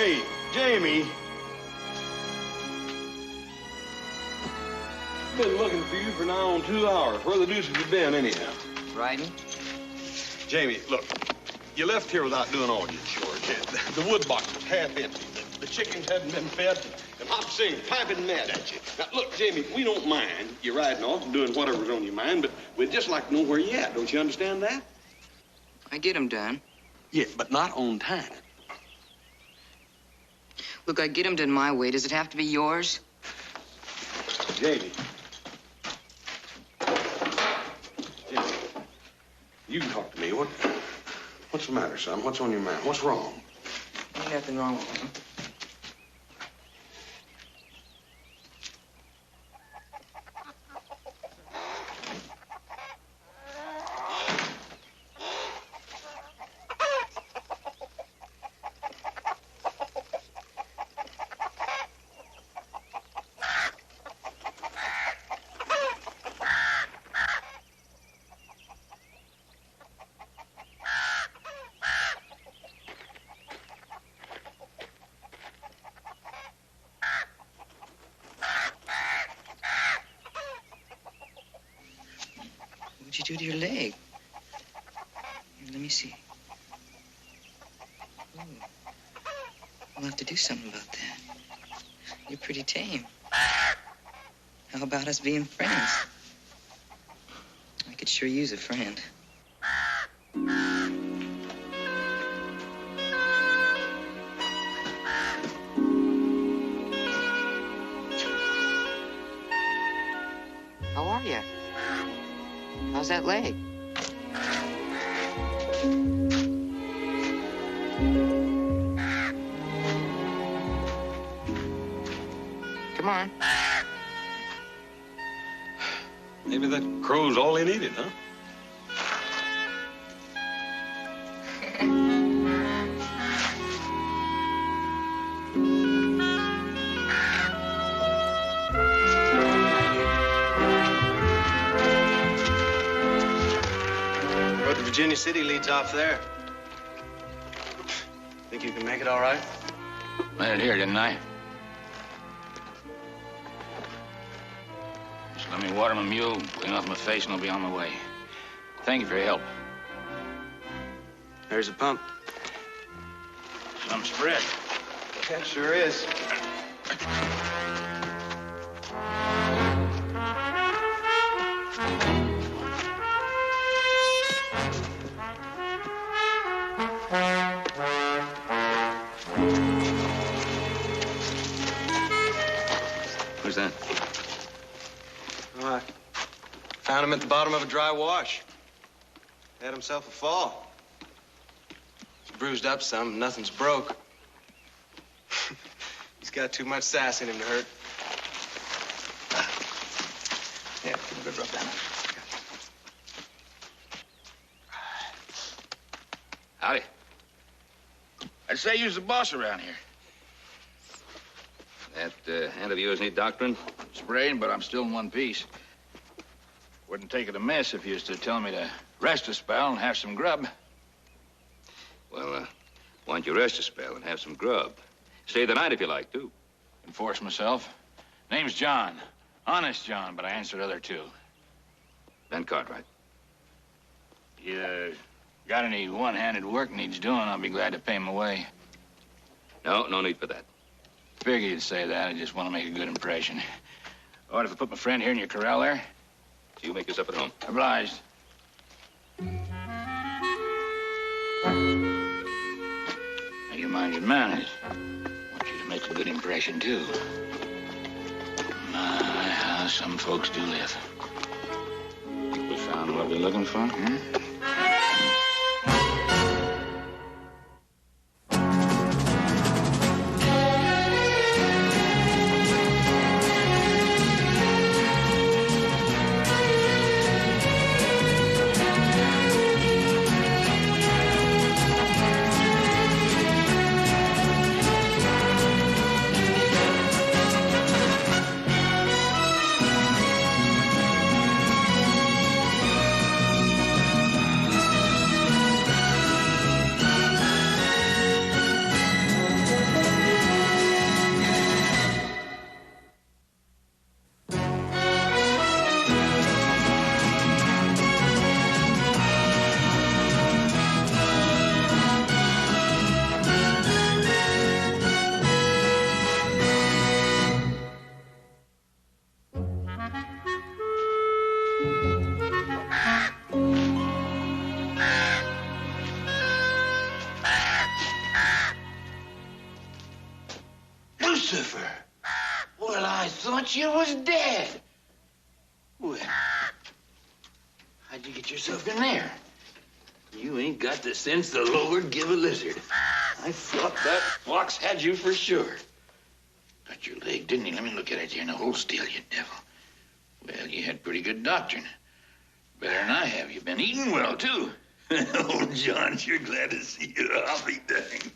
Hey, Jamie. Been looking for you for now on 2 hours. Where the deuce have you been, anyhow? Riding? Jamie, look, you left here without doing all your chores. The wood box was half empty. The chickens hadn't been fed. And Hop Sing piping mad at you. Now, look, Jamie, we don't mind you riding off and doing whatever's on your mind, but we'd just like to know where you're at. Don't you understand that? I get 'em done. Yeah, but not on time. Look, I get 'em done my way. Does it have to be yours? Jamie. Jamie, you can talk to me. What's the matter, son? What's on your mind? What's wrong? Ain't nothing wrong with him. What'd you do to your leg? Here, let me see. Ooh. We'll have to do something about that. You're pretty tame. How about us being friends? I could sure use a friend. How are you? How's that leg? Come on. Maybe that crow's all he needed, huh? Virginia City leads off there. Think you can make it all right? Made it here, didn't I? Just let me water my mule, clean off my face, and I'll be on my way. Thank you for your help. There's a pump. Some spread. That sure is. Who's that? Oh, I found him at the bottom of a dry wash. Had himself a fall. He's bruised up some, nothing's broke. He's got too much sass in him to hurt. Yeah, give him a good rub down. Howdy. I'd say you's the boss around here. That hand of yours need doctoring? Spraying, but I'm still in one piece. Wouldn't take it amiss if you was to tell me to rest a spell and have some grub. Well, why don't you rest a spell and have some grub? Stay the night if you like, too. Enforce myself. Name's John. Honest John, but I answered other two. Ben Cartwright. You got any one-handed work needs doing, I'll be glad to pay my way. No need for that. Figured you'd say that. I just want to make a good impression. All right, if I put my friend here in your corral there? So you make yourself at home. Obliged. Now, you mind your manners. I want you to make a good impression, too. My, how some folks do live. Think we found what we're looking for? Lucifer. Well, I thought you was dead. Well, how'd you get yourself in there? You ain't got the sense the Lord give a lizard. I thought that fox had you for sure. Got your leg, didn't he? Let me look at it here. Now, hold still, you devil. Well, you had pretty good doctrine. Better than I have. You've been eating well, too. Oh, John, sure glad to see you. I'll be dang.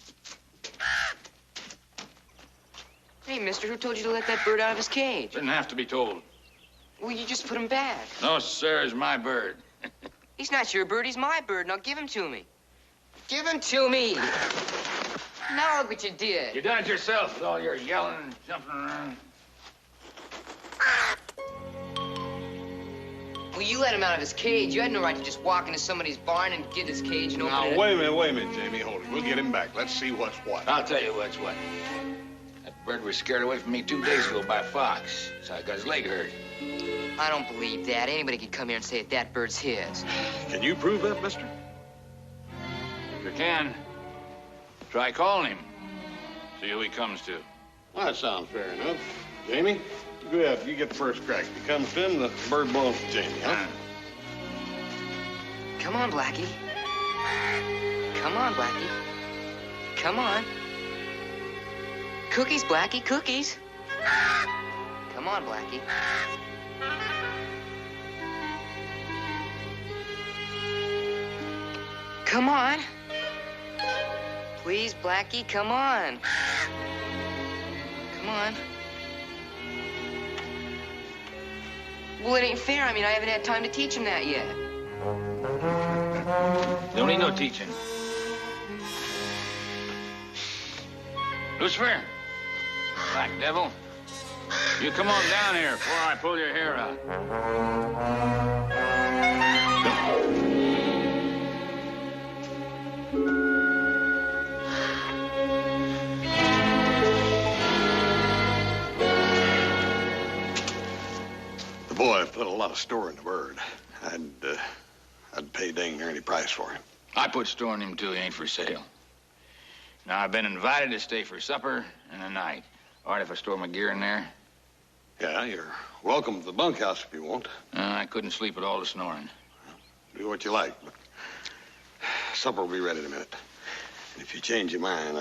Hey, mister, who told you to let that bird out of his cage? Didn't have to be told. Well, you just put him back. No, sir, it's my bird. He's not your bird, he's my bird. Now give him to me. Give him to me. Now look what you did. You done it yourself with all your yelling and jumping around. Well, you let him out of his cage. You had no right to just walk into somebody's barn and get his cage and open Now, it. wait a minute, Jamie. Hold it. We'll get him back. Let's see what's what. I'll tell you what's what. That bird was scared away from me 2 days ago by a fox, so I got his leg hurt. I don't believe that. Anybody could come here and say that bird's his. Can you prove that, mister? If you can, try calling him. See who he comes to. Well, that sounds fair enough. Jamie, go ahead. You get the first crack. If he comes to him, the bird belongs to Jamie, huh? Come on, Blackie. Come on, Blackie. Come on. Cookies, Blackie, cookies. Come on, Blackie. Come on. Please, Blackie, come on. Come on. Well, it ain't fair. I mean, I haven't had time to teach him that yet. Don't need no teaching. Lucifer, black devil, you come on down here before I pull your hair out. The boy put a lot of store in the bird. I'd pay dang near any price for him. I put store in him, too. He ain't for sale. Now, I've been invited to stay for supper and a night. All right, if I store my gear in there? Yeah, you're welcome to the bunkhouse if you want. I couldn't sleep with all the snoring. Do what you like, but supper will be ready in a minute. And if you change your mind,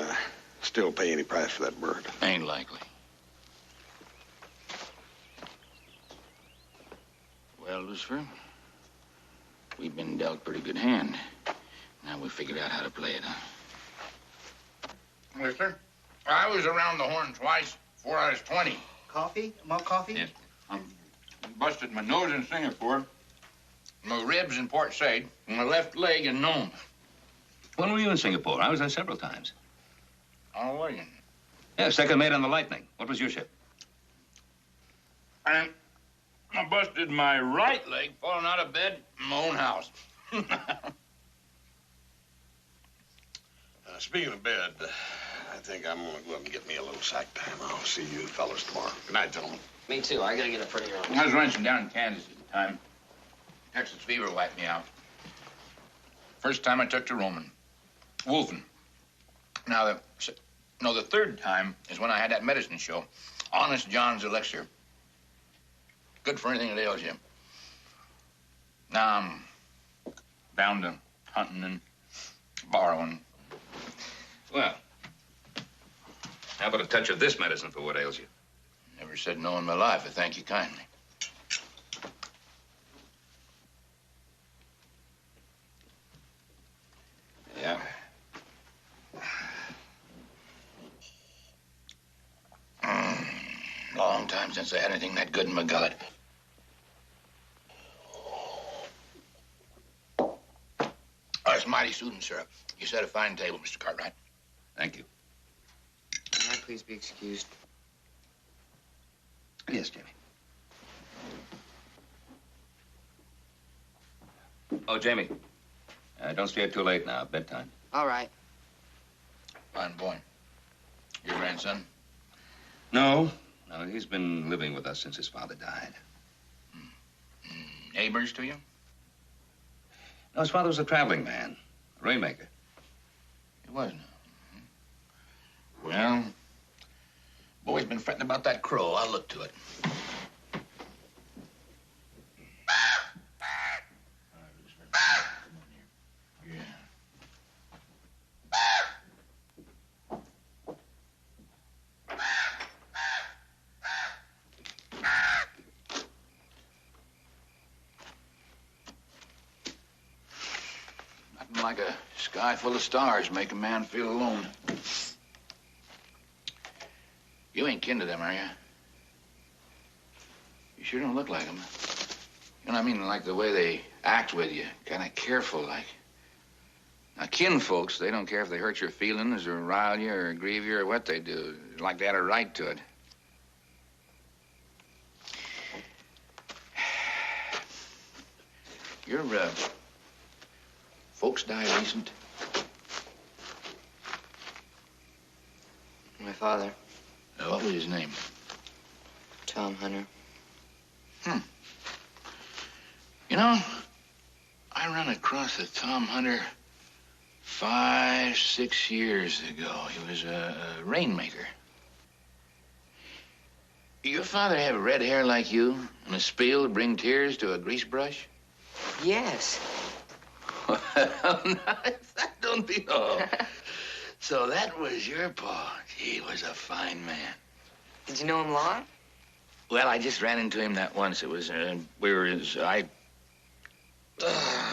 still pay any price for that bird. Ain't likely. Well, Lucifer, we've been dealt a pretty good hand. Now we figured out how to play it, huh? Mister, I was around the horn twice before I was 20. Coffee? More coffee? Yes. I busted my nose in Singapore, my ribs in Port Said, and my left leg in Nome. When were you in Singapore? I was there several times. Oh, were you? Yeah, second mate on the Lightning. What was your ship? And I busted my right leg falling out of bed in my own house. Speaking of bed, I think I'm gonna go up and get me a little sack time. I'll see you fellas tomorrow. Good night, gentlemen. Me too. I gotta get up pretty early. I was ranching down in Kansas at the time. Texas fever wiped me out. First time I took to roaming. Wolfing. Now, the third time is when I had that medicine show. Honest John's Elixir. Good for anything that ails you. Now I'm down to hunting and borrowing. Well, how about a touch of this medicine for what ails you? Never said no in my life. I thank you kindly. Yeah. Long time since I had anything that good in my gullet. Oh, it's mighty soothing, sir. You set a fine table, Mr. Cartwright. Thank you. Can I please be excused? Yes, Jimmy. Oh, Jamie. Don't stay up too late now. Bedtime. All right. Fine boy. Your grandson? No. No, he's been living with us since his father died. Neighbors to you? No, his father was a traveling man. A rainmaker. He wasn't. Well, Boy's been fretting about that crow. I'll look to it. Nothing like a sky full of stars make a man feel alone. You ain't kin to them, are you? You sure don't look like them. You know what I mean? Like the way they act with you. Kind of careful, like. Now, kin folks, they don't care if they hurt your feelings or rile you or grieve you or what they do. Like they had a right to it. Your, folks died recent? My father, What was his name? Tom Hunter. You know, I ran across a Tom Hunter 5, 6 years ago. He was a rainmaker. Your father have red hair like you and a spiel to bring tears to a grease brush? Yes. Well, nice. That don't be all. So that was your pa. He was a fine man. Did you know him long? Well, I just ran into him that once. It was,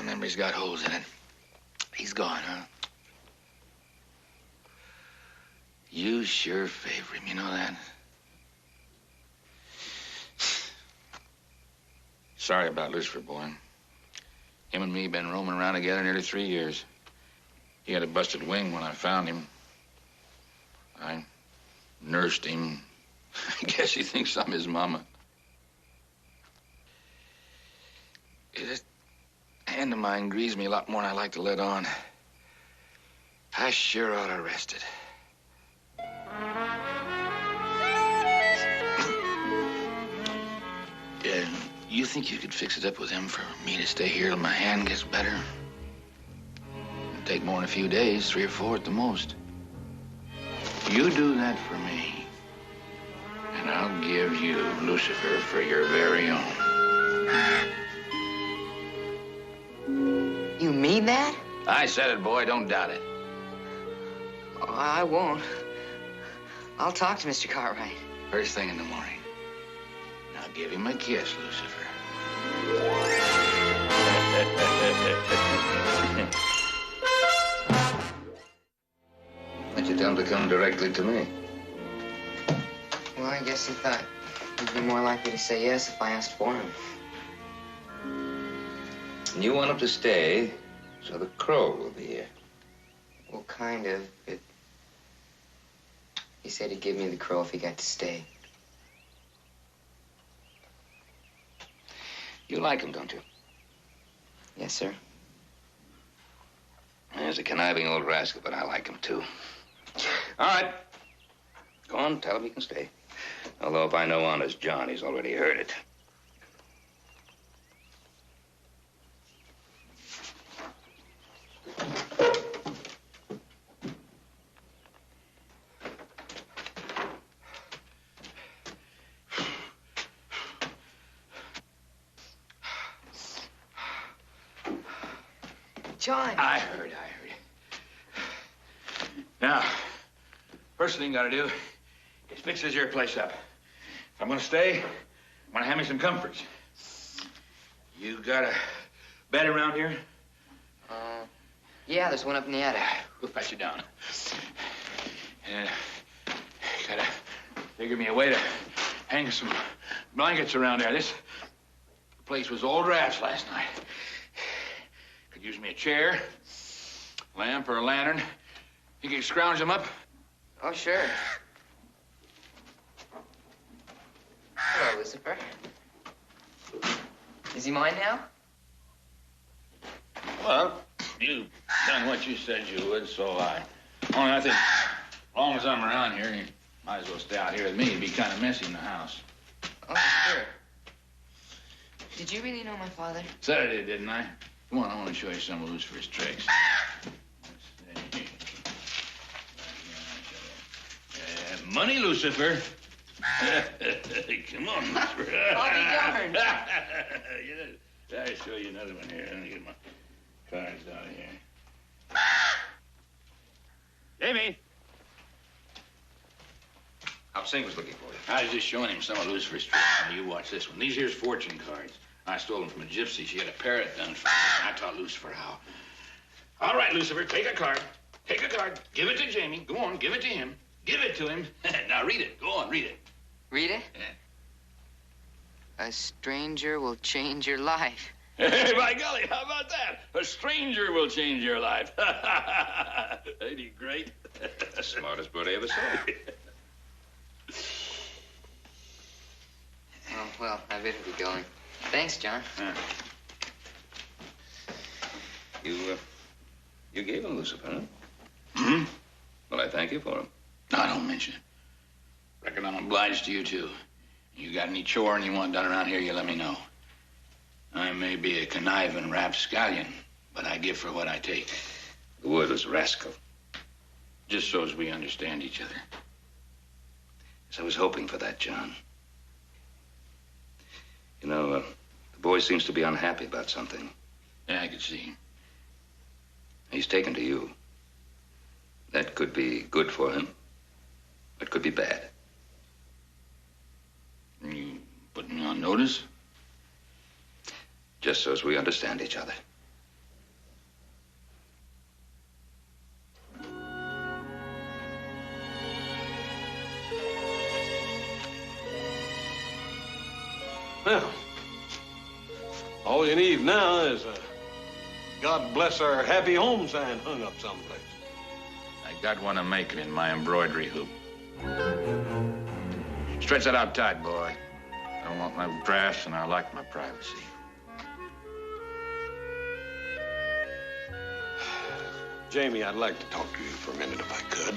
memory's got holes in it. He's gone, huh? You sure favor him, you know that? Sorry about Lucifer, boy. Him and me been roaming around together nearly 3 years. He had a busted wing when I found him. I nursed him. I guess he thinks I'm his mama. This hand of mine grieves me a lot more than I like to let on. I sure ought to rest it. You think you could fix it up with him for me to stay here till my hand gets better? It'll take more than a few days, 3 or 4 at the most. You do that for me, and I'll give you Lucifer for your very own. You mean that? I said it, boy. Don't doubt it. Oh, I won't. I'll talk to Mr. Cartwright. First thing in the morning. Now give him a kiss, Lucifer. Why'd you tell him to come directly to me? Well, I guess he thought he'd be more likely to say yes if I asked for him. And you want him to stay, so the crow will be here. Well, kind of, but he said he'd give me the crow if he got to stay. You like him, don't you? Yes, sir. He's a conniving old rascal, but I like him, too. All right. Go on, tell him he can stay. Although if I know Honest John, he's already heard it. John. I heard. Now, first thing you gotta do is fix this here place up. If I'm gonna stay, I'm gonna have me some comforts. You got a bed around here? Yeah, there's one up in the attic. We'll patch you down. And gotta figure me a way to hang some blankets around there. This place was all drafts last night. Could use me a chair, lamp, or a lantern. You can scrounge them up. Oh, sure. Hello, Lucifer. Is he mine now? Well, you've done what you said you would, so only I think as long as I'm around here, you might as well stay out here with me. It'd be kind of messy in the house. Oh, sure. Did you really know my father? Said I did, didn't I? Come on, I want to show you some of Lucifer's tricks. Money, Lucifer. Come on, Lucifer. I'll be darned. I'll show you another one here. Let me get my cards out of here. Jamie! Hop Sing was looking for you. I was just showing him some of Lucifer's tricks. Now, you watch this one. These here's fortune cards. I stole them from a gypsy. She had a parrot done for me. I taught Lucifer how. All right, Lucifer, take a card. Take a card. Give it to Jamie. Go on, give it to him. Give it to him. Now read it. Go on, read it. Read it? Yeah. A stranger will change your life. Hey, by golly, how about that? A stranger will change your life. Ain't he great? The smartest bird I ever saw. Oh, well, I better be going. Thanks, John. You gave him Lucifer, huh? Hmm? Well, I thank you for him. No, don't mention it. Reckon I'm obliged to you, too. You got any chore and you want done around here, you let me know. I may be a conniving rapscallion, but I give for what I take. The word was rascal. Just so as we understand each other. Yes, I was hoping for that, John. You know, the boy seems to be unhappy about something. Yeah, I could see. He's taken to you. That could be good for him. It could be bad. You putting me on notice? Just so as we understand each other. Well, all you need now is a God bless our happy home sign hung up someplace. I got one to make in my embroidery hoop. Stretch that out tight, boy. I don't want no drafts, and I like my privacy. Jamie, I'd like to talk to you for a minute if I could.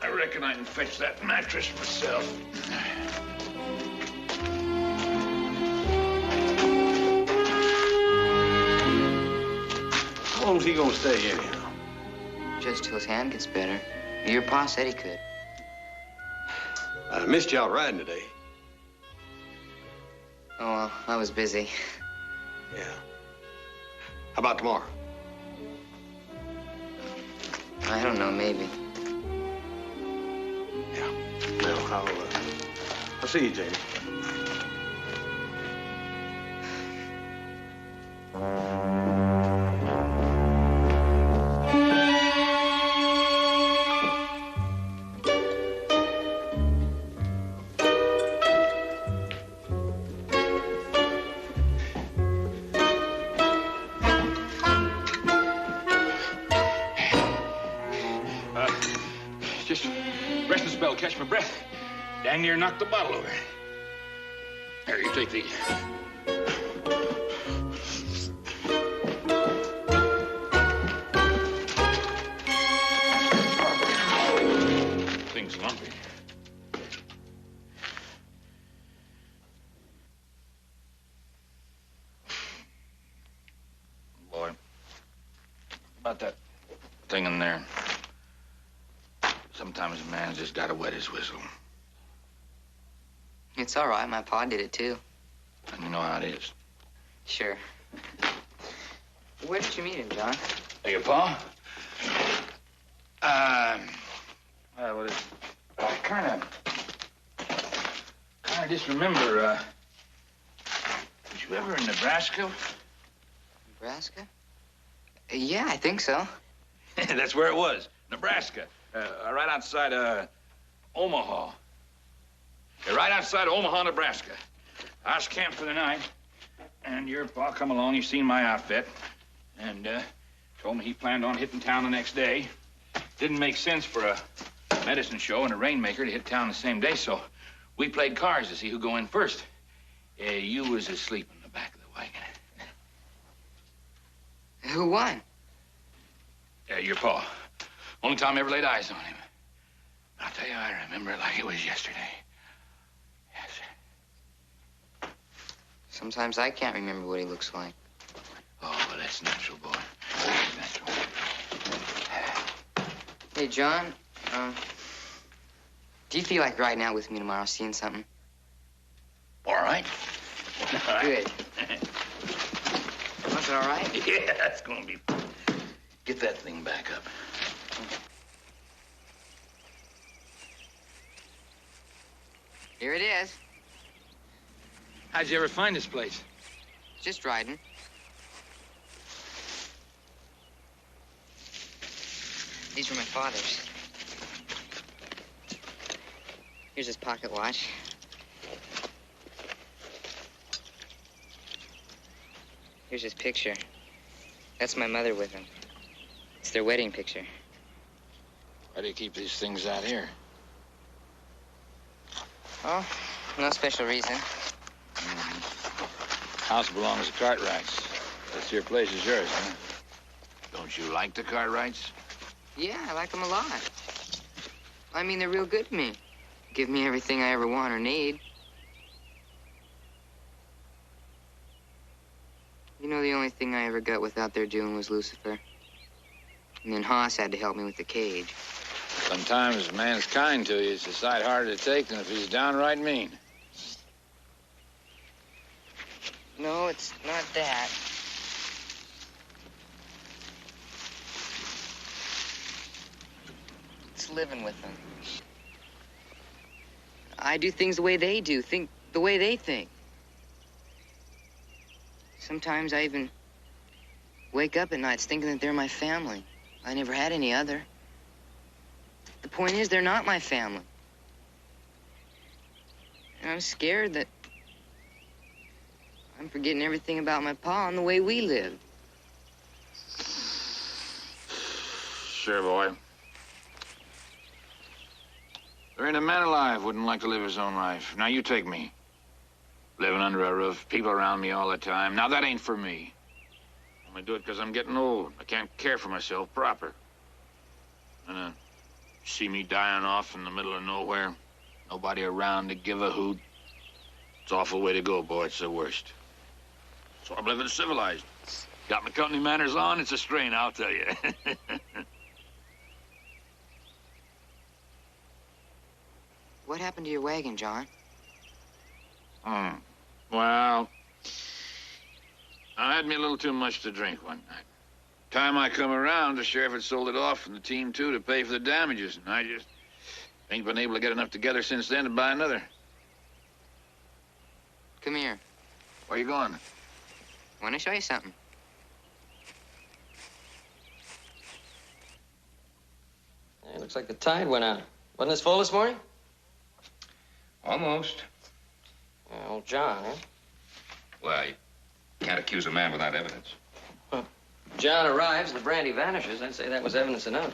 I reckon I can fetch that mattress myself. How long's he gonna stay anyhow? Just till his hand gets better. Your pa said he could. I missed you out riding today. Oh, well, I was busy. Yeah. How about tomorrow? I don't know, maybe. Yeah. Well, I'll see you, Jamie. Just rest a spell, catch my breath. Dang near knocked the bottle over. Here, you take these. Thing's lumpy. Boy, about that thing in there. Sometimes a man's just gotta wet his whistle. It's all right. My pa did it, too. And you know how it is. Sure. Where did you meet him, John? Hey, your pa? Well, I kind of just remember, was you ever in Nebraska? Nebraska? Yeah, I think so. That's where it was, Nebraska. Right outside, Omaha. Yeah, right outside Omaha, Nebraska. I was camped for the night, and your pa come along. He seen my outfit, and told me he planned on hitting town the next day. Didn't make sense for a medicine show and a rainmaker to hit town the same day, so we played cards to see who'd go in first. You was asleep in the back of the wagon. Who won? Your pa. Only time I ever laid eyes on him. I'll tell you, I remember it like it was yesterday. Yes. Sometimes I can't remember what he looks like. Oh, well, that's natural, boy. That's natural. Hey, John, Do you feel like riding out with me tomorrow, seeing something? All right. Good. Was it all right? Yeah, that's gonna be. Get that thing back up. Here it is. How'd you ever find this place? Just riding. These were my father's. Here's his pocket watch. Here's his picture. That's my mother with him. It's their wedding picture. Why do you keep these things out here? Oh, no special reason. House belongs to Cartwrights. That's your place is yours, huh? Don't you like the Cartwrights? Yeah, I like them a lot. I mean, they're real good to me. Give me everything I ever want or need. You know, the only thing I ever got without their doing was Lucifer. And then Haas had to help me with the cage. Sometimes a man's kind to you. It's a sight harder to take than if he's downright mean. No, it's not that. It's living with them. I do things the way they do, think the way they think. Sometimes I even wake up at nights thinking that they're my family. I never had any other. The point is, they're not my family. And I'm scared that I'm forgetting everything about my pa and the way we live. Sure, boy. There ain't a man alive wouldn't like to live his own life. Now, you take me. Living under a roof, people around me all the time. Now, that ain't for me. I'm gonna do it because I'm getting old. I can't care for myself proper. And see me dying off in the middle of nowhere. Nobody around to give a hoot. It's an awful way to go, boy. It's the worst. So I'm living civilized. Got my company manners on. It's a strain, I'll tell you. What happened to your wagon, John? Well, I had me a little too much to drink one night. Time I come around, the sheriff had sold it off and the team, too, to pay for the damages. And I just ain't been able to get enough together since then to buy another. Come here. Where you going? I want to show you something. Yeah, looks like the tide went out. Wasn't this full this morning? Almost. Yeah, old John, huh? Well, you can't accuse a man without evidence. John arrives and the brandy vanishes. I'd say that was evidence enough.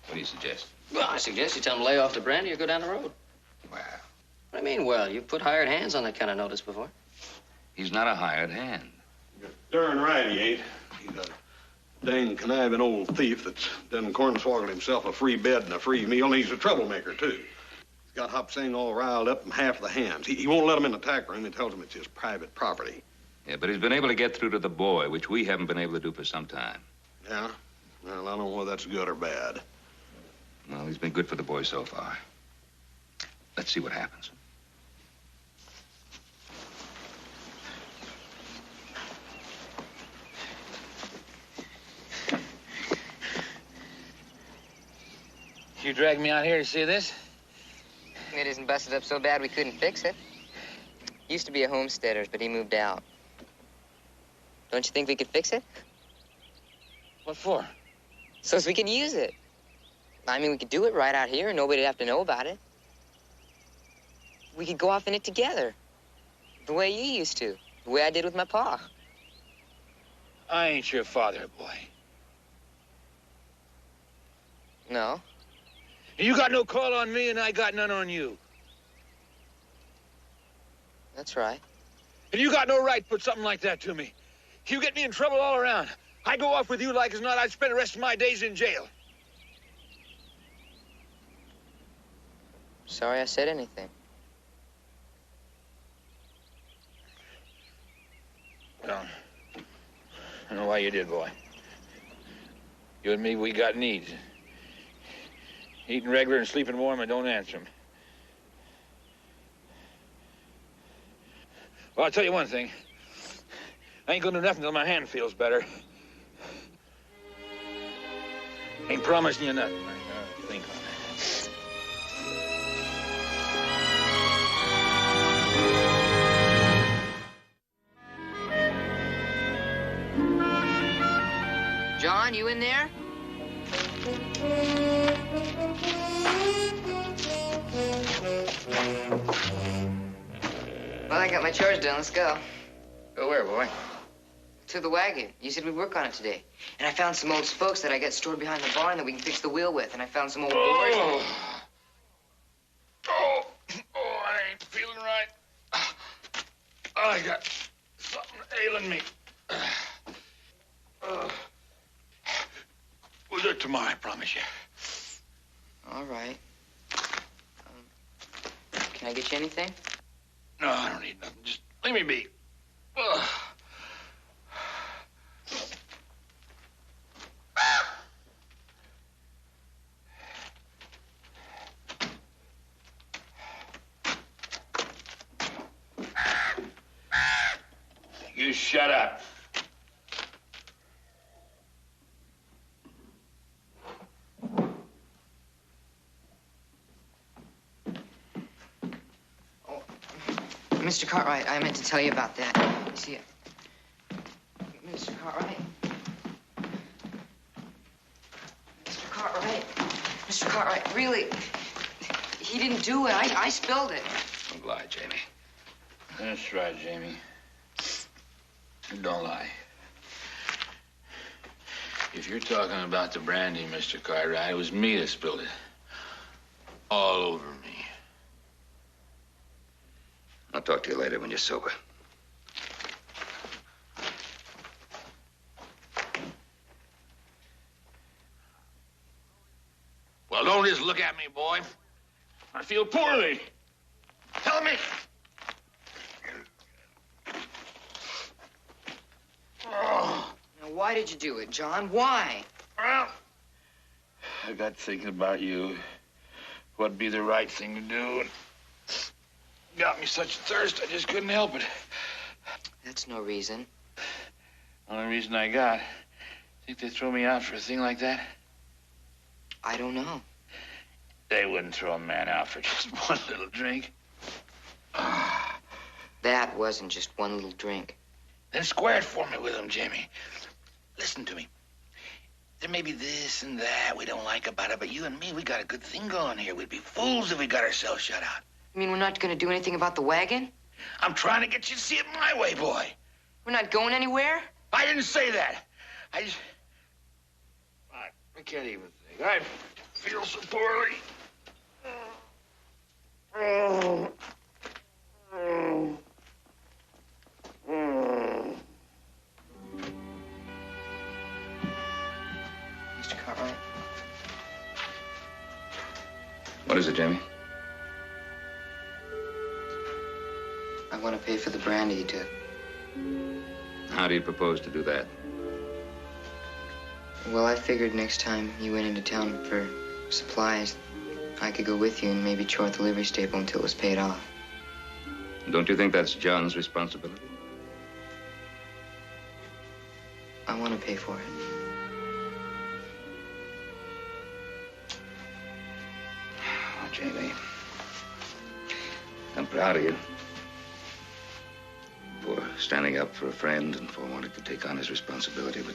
What do you suggest? Well, I suggest you tell him to lay off the brandy or go down the road. Well, What do you mean, well? You've put hired hands on that kind of notice before. he's not a hired hand. You're darn right he ain't. He's a dang conniving old thief that's done cornswoggled himself a free bed and a free meal, and he's a troublemaker, too. He's got Hop Sing all riled up and half the hands. He won't let him in the tack room. He tells him it's his private property. Yeah, but he's been able to get through to the boy, which we haven't been able to do for some time. Yeah? Well, I don't know whether that's good or bad. Well, he's been good for the boy so far. Let's see what happens. You dragged me out here to see this? It isn't busted up so bad we couldn't fix it. Used to be a homesteader's, but he moved out. Don't you think we could fix it? What for? So as we can use it. I mean, we could do it right out here and nobody'd have to know about it. We could go off in it together. The way you used to. The way I did with my pa. I ain't your father, boy. No. You got no call on me, and I got none on you. That's right. And you got no right to put something like that to me. You get me in trouble all around. I go off with you like as not, I'd spend the rest of my days in jail. Sorry I said anything. Well, I know why you did, boy. You and me, we got needs. Eating regular and sleeping warm and don't answer him. Well, I'll tell you one thing. I ain't gonna do nothing till my hand feels better. Ain't promising you nothing. I gotta think on that. John, you in there? Well, I got my chores done. Let's go. Go where, boy? To the wagon. You said we'd work on it today. And I found some old spokes that I got stored behind the barn that we can fix the wheel with. And I found some old boards. I ain't feeling right. I got something ailing me. We'll do it tomorrow, I promise you. All right. Can I get you anything? No, I don't need nothing. Just leave me be. Ugh. You shut up. Mr. Cartwright, I meant to tell you about that. You see, Mr. Cartwright. Mr. Cartwright, really, he didn't do it. I spilled it. Don't lie, Jamie. That's right, Jamie. Don't lie. If you're talking about the brandy, Mr. Cartwright, it was me that spilled it. All over me. I'll talk to you later when you're sober. Well, don't just look at me, boy. I feel poorly. Tell me. Now, why did you do it, John? Why? Well, I got thinking about you. What'd be the right thing to do, and got me such thirst, I just couldn't help it. That's no reason. Only reason I got. Think they throw me out for a thing like that? I don't know. They wouldn't throw a man out for just one little drink. That wasn't just one little drink. Then square it for me with him, Jamie. Listen to me. There may be this and that we don't like about it, but you and me, we got a good thing going here. We'd be fools if we got ourselves shut out. You mean we're not going to do anything about the wagon? I'm trying to get you to see it my way, boy. We're not going anywhere? I didn't say that. I can't even think. I feel so poorly. Mr. Cartwright. What is it, Jamie? I want to pay for the brandy you took. How do you propose to do that? Well, I figured next time you went into town for supplies, I could go with you and maybe chore at the livery stable until it was paid off. Don't you think that's John's responsibility? I want to pay for it. Oh, Jamie, I'm proud of you for standing up for a friend and for wanting to take on his responsibility, but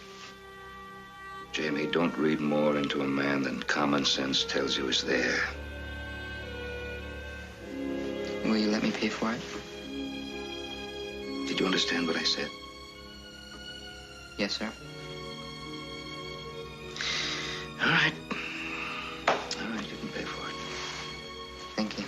Jamie, don't read more into a man than common sense tells you is there. Will you let me pay for it? Did you understand what I said? Yes, sir. All right. All right, you can pay for it. Thank you.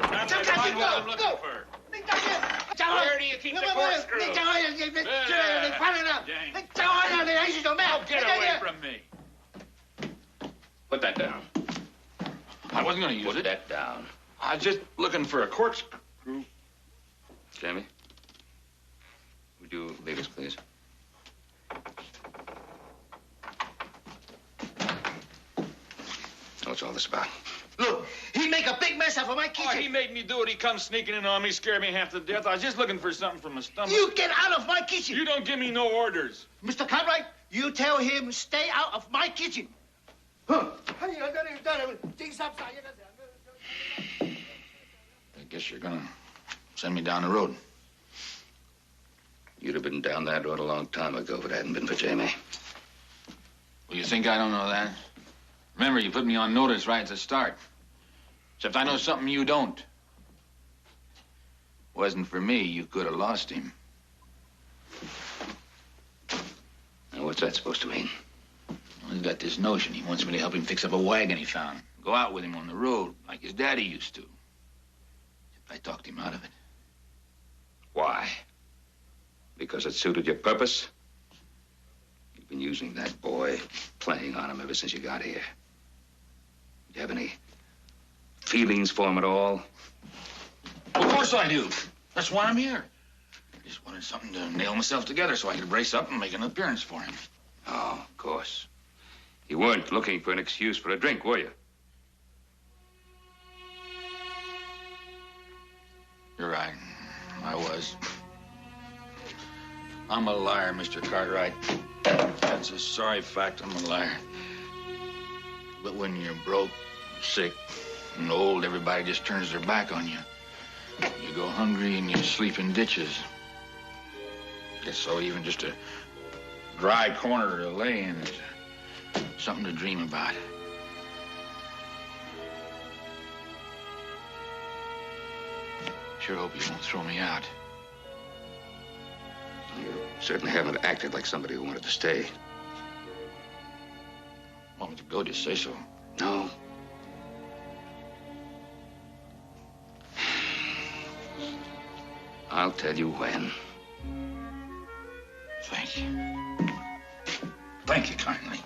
Find what I'm looking for. Where do you keep the corkscrew? James. Oh, get away from me. Put that down. I wasn't going to use Put it. that down. I was just looking for a corkscrew. Jamie, would you leave us, please? What's all this about? Look, he make a big mess out of my Oh, kitchen. he made me do it. He comes sneaking in on me, scared me half to death. I was just looking for something from my stomach. You get out of my kitchen. You don't give me no orders. Mr. Cartwright, you tell him stay out of my kitchen. Huh. I guess you're gonna send me down the road. You'd have been down that road a long time ago if it hadn't been for Jamie. Well, you think I don't know that? Remember, you put me on notice right at the start. Except I know something you don't. Wasn't for me, you could have lost him. Now, what's that supposed to mean? Well, he's got this notion. He wants me to help him fix up a wagon he found. Go out with him on the road, like his daddy used to. Except I talked him out of it. Why? Because it suited your purpose? You've been using that boy, playing on him ever since you got here. Do you have any feelings for him at all? Of course I do. That's why I'm here. I just wanted something to nail myself together so I could brace up and make an appearance for him. Oh, of course. You weren't looking for an excuse for a drink, were you? You're right. I was. I'm a liar, Mr. Cartwright. That's a sorry fact. I'm a liar. But when you're broke, sick, and old, everybody just turns their back on you. You go hungry and you sleep in ditches. Guess so even just a dry corner to lay in is something to dream about. Sure hope you won't throw me out. You certainly haven't acted like somebody who wanted to stay. Want me to go, just say so. No. I'll tell you when. Thank you. Thank you kindly.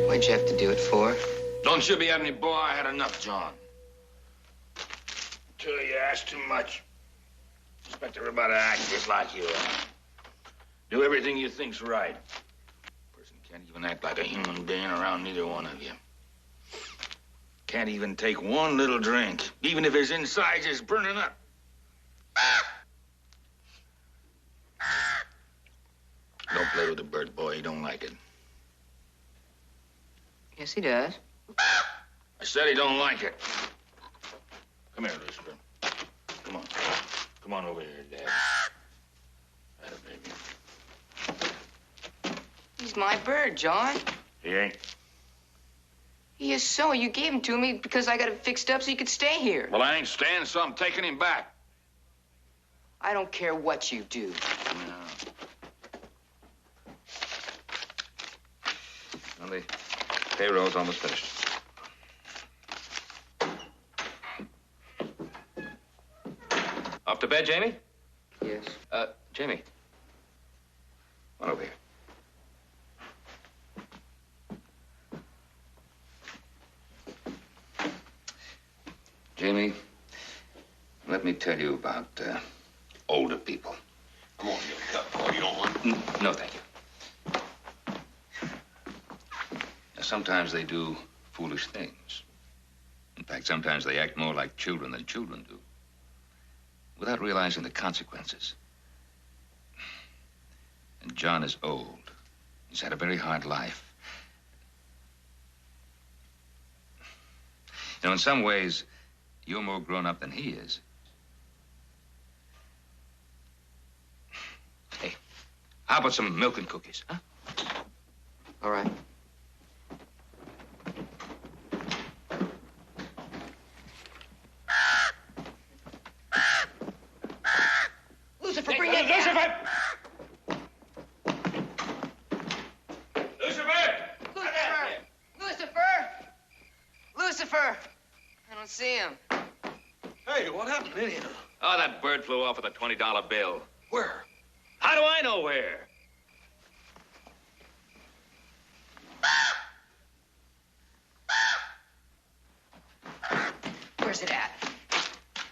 What'd you have to do it for? Don't you be having me, boy. I had enough, John. Till you ask too much. Expect everybody to act just like you are. Do everything you think's right. Person can't even act like a human being around neither one of you. Can't even take one little drink, even if his insides is burning up. Don't play with the bird, boy. He don't like it. Yes, he does. I said he don't like it. Come here, Lucifer. Come on. Come on over here, Dad. Atta baby. He's my bird, John. He ain't. He is so. You gave him to me because I got it fixed up so you could stay here. Well, I ain't staying, so I'm taking him back. I don't care what you do. No. Well, the payroll's almost finished. Off to bed, Jamie? Yes. Jamie. Come on over here. Jamie, let me tell you about older people. I'm gonna get a cup, boy. You don't want? No, thank you. Now, sometimes they do foolish things. In fact, sometimes they act more like children than children do, without realizing the consequences. And John is old. He's had a very hard life. You know, in some ways, you're more grown up than he is. Hey, how about some milk and cookies, huh? All right. see him. Hey, what happened anyhow? Oh, that bird flew off with a $20 bill. Where? How do I know where? Where's it at?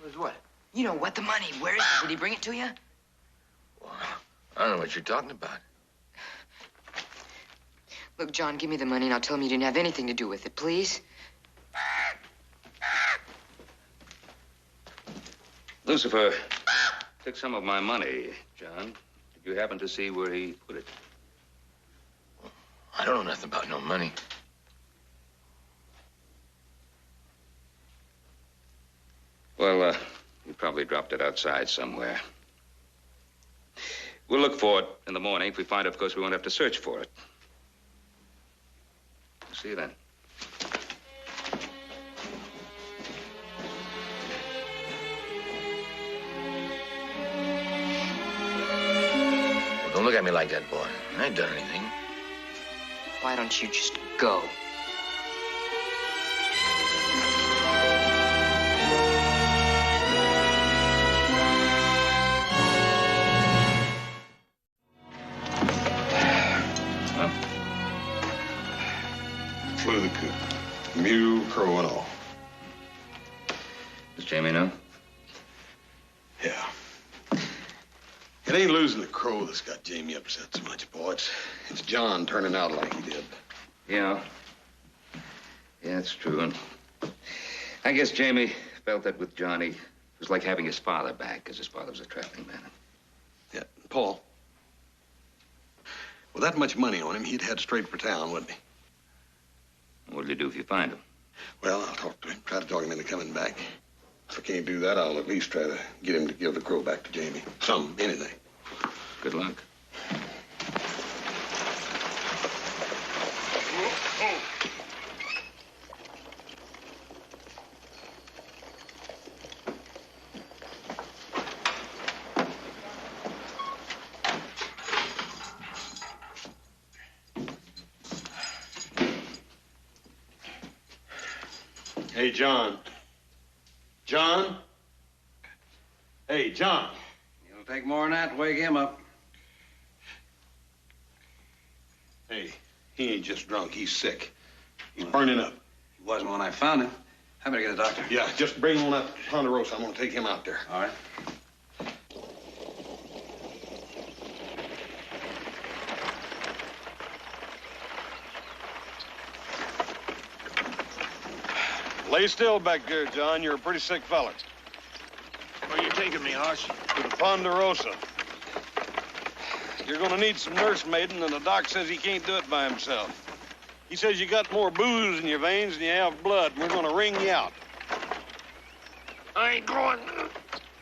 Where's what? You know what, the money. Where is it? Did he bring it to you? Well, I don't know what you're talking about. Look, John, give me the money and I'll tell him you didn't have anything to do with it, please. Lucifer took some of my money, John. Did you happen to see where he put it? I don't know nothing about no money. Well, he probably dropped it outside somewhere. We'll look for it in the morning. If we find it, of course, we won't have to search for it. See you then. Well, don't look at me like that, boy. I ain't done anything. Why don't you just go? Flew the coop. Mew, crow, and all. Does Jamie know? Yeah. It ain't losing the crow that's got Jamie upset so much, boy. It's John turning out like he did. Yeah. Yeah, it's true. And I guess Jamie felt that with Johnny, it was like having his father back, because his father was a traveling man. Yeah, Paul. With that much money on him, he'd head straight for town, wouldn't he? What'll you do if you find him? Well, I'll talk to him. Try to talk him into coming back. If I can't do that, I'll at least try to get him to give the crow back to Jamie. Anything. Good luck. Hey, John. John? Hey, John. It'll take more than that to wake him up. Hey, he ain't just drunk. He's sick. He's burning up. He wasn't when I found him. I better get a doctor. Yeah, just bring him on up to Ponderosa. I'm going to take him out there. All right. Lay still back there, John. You're a pretty sick fella. Where you taking me, Hoss? To the Ponderosa. You're going to need some nursemaiding, and the doc says he can't do it by himself. He says you got more booze in your veins than you have blood, and we're going to wring you out. I ain't going.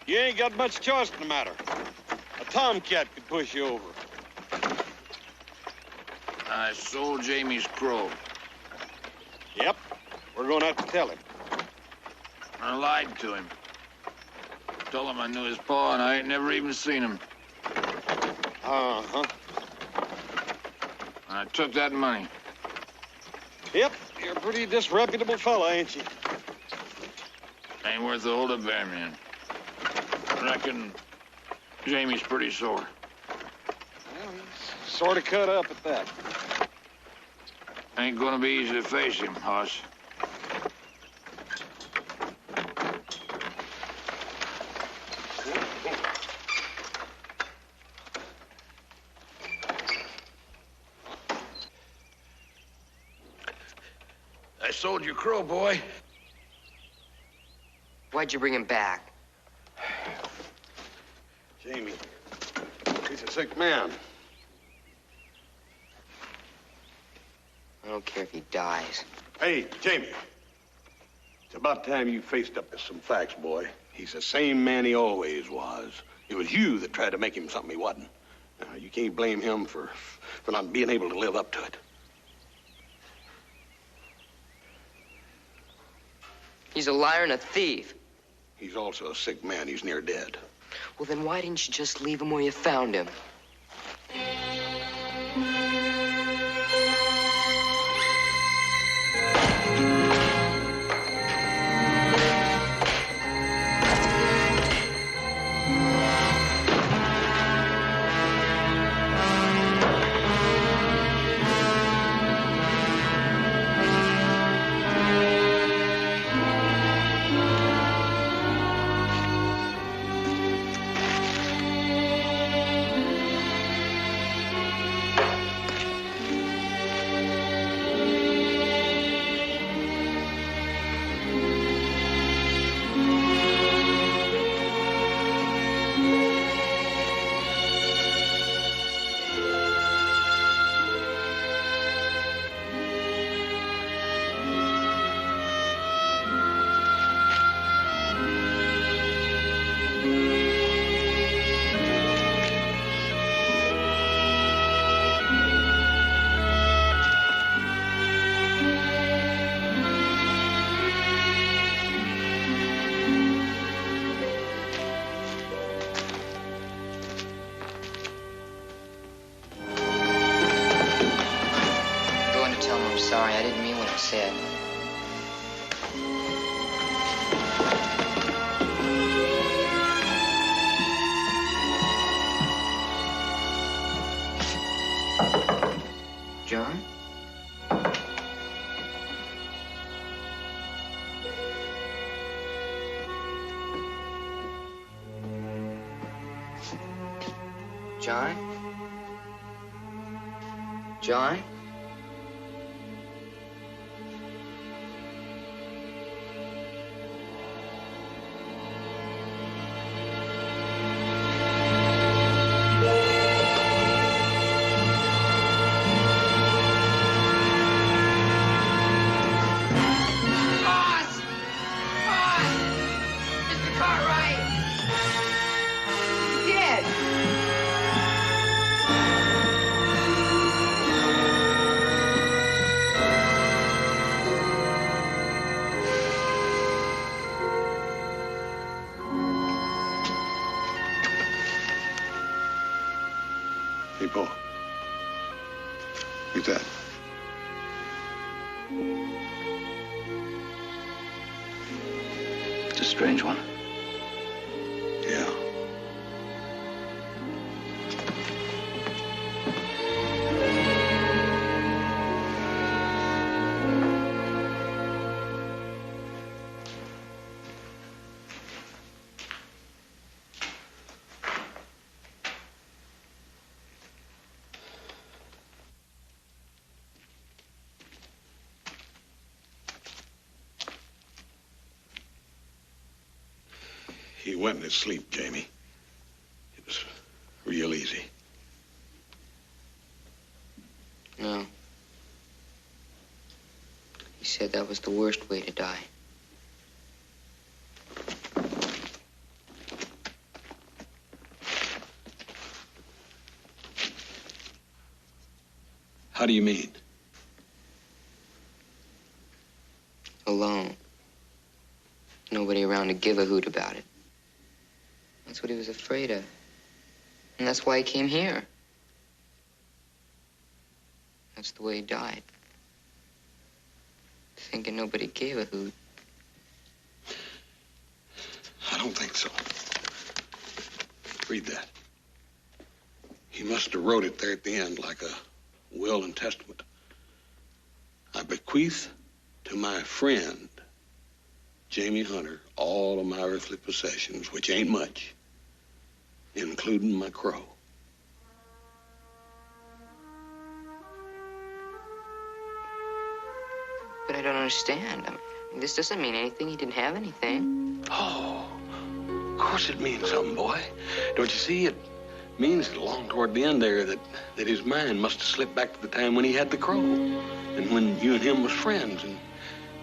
You ain't got much choice in the matter. A tomcat could push you over. I sold Jamie's crow. Yep. We're going to have to tell him. I lied to him. Told him I knew his paw, and I ain't never even seen him. Uh-huh. I took that money. Yep. You're a pretty disreputable fella, ain't you? Ain't worth the hold of bear, man. Reckon Jamie's pretty sore. Well, he's sort of cut up at that. Ain't gonna be easy to face him, Hoss. I sold your crow, boy. Why'd you bring him back? Jamie, he's a sick man. I don't care if he dies. Hey, Jamie. It's about time you faced up to some facts, boy. He's the same man he always was. It was you that tried to make him something he wasn't. Now, you can't blame him for not being able to live up to it. He's a liar and a thief. He's also a sick man. He's near dead. Well, then why didn't you just leave him where you found him? I'm sorry. I didn't mean what I said. John? John? John? Hey, Paul. Who's that? It's a strange one. Yeah. He went in his sleep, Jamie. It was real easy. No. He said that was the worst way to die. How do you mean? Alone. Nobody around to give a hoot about it. That's what he was afraid of. And that's why he came here. That's the way he died. Thinking nobody gave a hoot. I don't think so. Read that. He must have wrote it there at the end like a will and testament. I bequeath to my friend, Jamie Hunter, all of my earthly possessions, which ain't much, including my crow. But I don't understand. I mean, this doesn't mean anything. He didn't have anything. Oh, of course it means something, boy. Don't you see? It means that along toward the end there that his mind must have slipped back to the time when he had the crow. And when you and him was friends and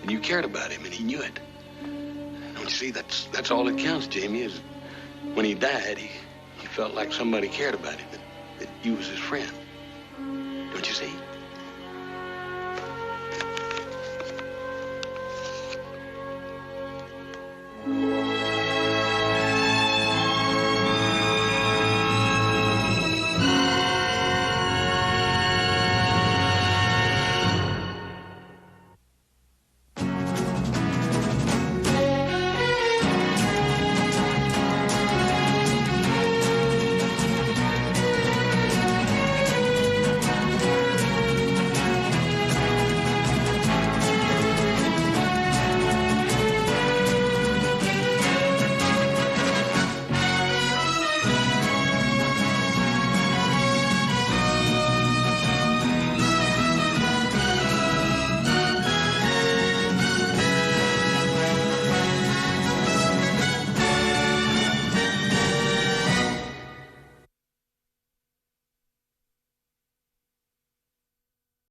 you cared about him and he knew it. Don't you see? That's all that counts, Jamie, is when he died, he felt like somebody cared about him, that you was his friend. Don't you see?